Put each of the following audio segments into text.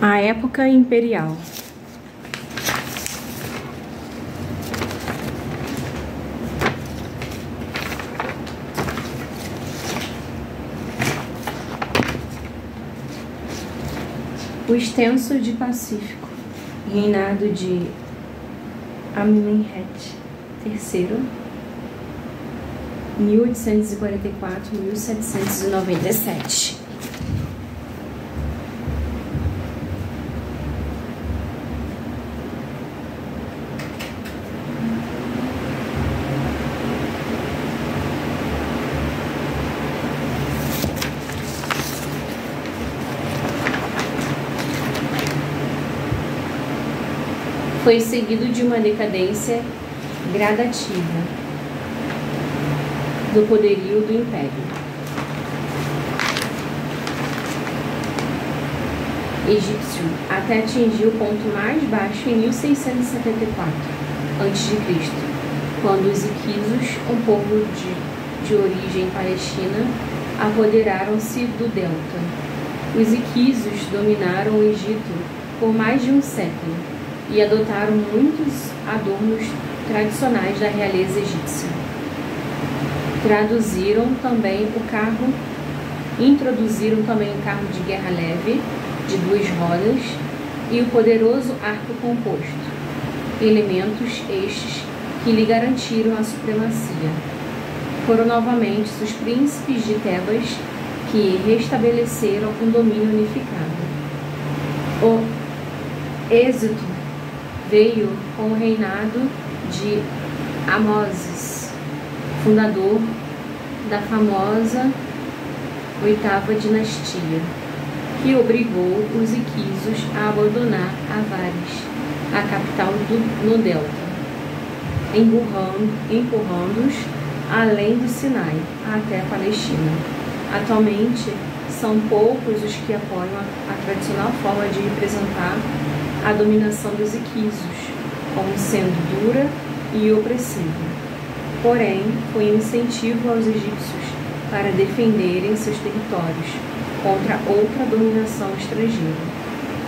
A época imperial. O extenso de Pacífico, reinado de Amenemhet III, 1844-1797. Foi seguido de uma decadência gradativa do poderio do Império egípcio, até atingir o ponto mais baixo em 1674 a.C., quando os iquisos, um povo de origem palestina, apoderaram-se do delta. Os iquisos dominaram o Egito por mais de um século e adotaram muitos adornos tradicionais da realeza egípcia. Introduziram também o carro de guerra leve de 2 rodas e o poderoso arco composto, elementos estes que lhe garantiram a supremacia. Foram novamente os príncipes de Tebas que restabeleceram um domínio unificado. O êxito veio com o reinado de Amoses, fundador da famosa 8ª dinastia, que obrigou os iquisos a abandonar Avares, a capital no delta, empurrando-os além do Sinai até a Palestina. Atualmente, são poucos os que apoiam a tradicional forma de representar a dominação dos iquisos, como sendo dura e opressiva. Porém, foi um incentivo aos egípcios para defenderem seus territórios contra outra dominação estrangeira,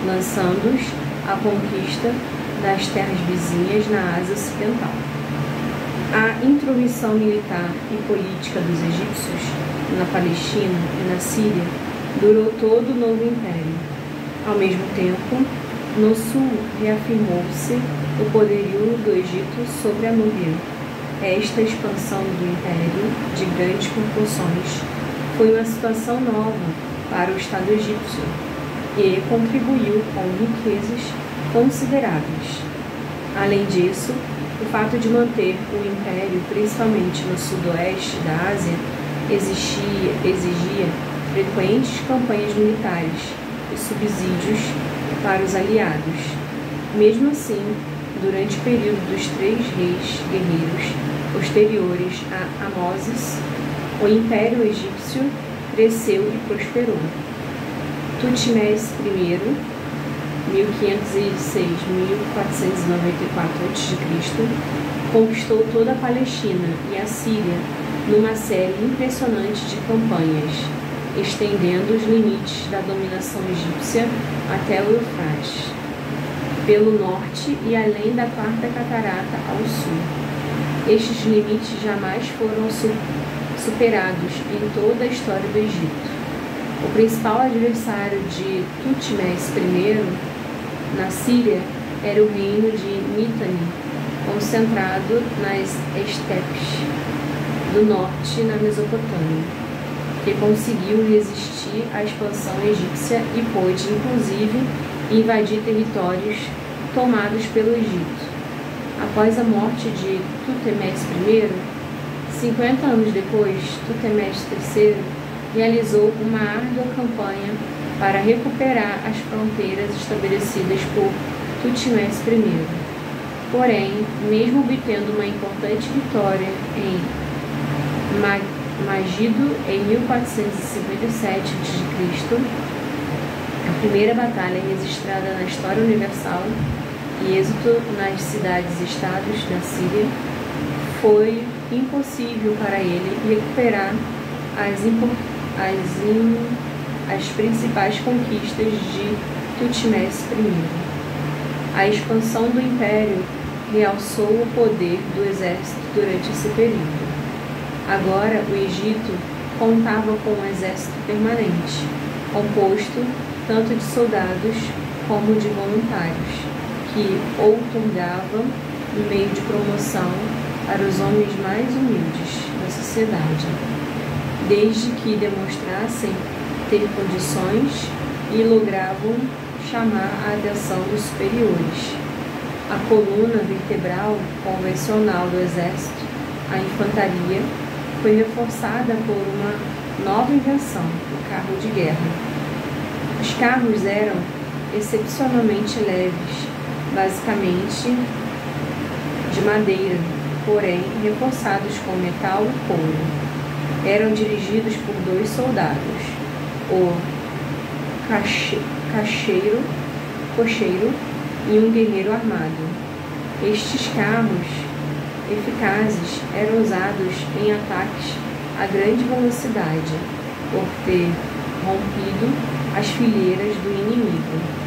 lançando-os à conquista das terras vizinhas na Ásia Ocidental. A intromissão militar e política dos egípcios na Palestina e na Síria durou todo o novo império. Ao mesmo tempo, no sul reafirmou-se o poderio do Egito sobre a Núbia. Esta expansão do império, de grandes proporções, foi uma situação nova para o Estado egípcio e contribuiu com riquezas consideráveis. Além disso, o fato de manter o império, principalmente no sudoeste da Ásia, exigia frequentes campanhas militares e subsídios para os aliados. Mesmo assim, durante o período dos 3 reis guerreiros posteriores a Amoses, o Império Egípcio cresceu e prosperou. Tutmés I, 1506-1494 a.C., conquistou toda a Palestina e a Síria numa série impressionante de campanhas, estendendo os limites da dominação egípcia até o Eufrates, pelo norte e além da 4ª Catarata ao sul. Estes limites jamais foram superados em toda a história do Egito. O principal adversário de Tutmés I na Síria era o reino de Mitanni, concentrado nas estepes do norte na Mesopotâmia, que conseguiu resistir à expansão egípcia e pôde, inclusive, invadir territórios tomados pelo Egito. Após a morte de Tutmés I, 50 anos depois, Tutmés III realizou uma árdua campanha para recuperar as fronteiras estabelecidas por Tutmés I. Porém, mesmo obtendo uma importante vitória em Magido em 1457 a.C., a primeira batalha registrada na história universal e êxito nas cidades-estados da Síria, foi impossível para ele recuperar as principais conquistas de Tutmés I. A expansão do império realçou o poder do exército durante esse período. Agora, o Egito contava com um exército permanente, composto tanto de soldados como de voluntários, que outorgavam um meio de promoção para os homens mais humildes da sociedade, desde que demonstrassem ter condições e logravam chamar a atenção dos superiores. A coluna vertebral convencional do exército, a infantaria, foi reforçada por uma nova invenção, o carro de guerra. Os carros eram excepcionalmente leves, basicamente de madeira, porém reforçados com metal e couro. Eram dirigidos por 2 soldados, o cocheiro e um guerreiro armado. Estes carros eficazes eram usados em ataques a grande velocidade, por ter rompido as fileiras do inimigo.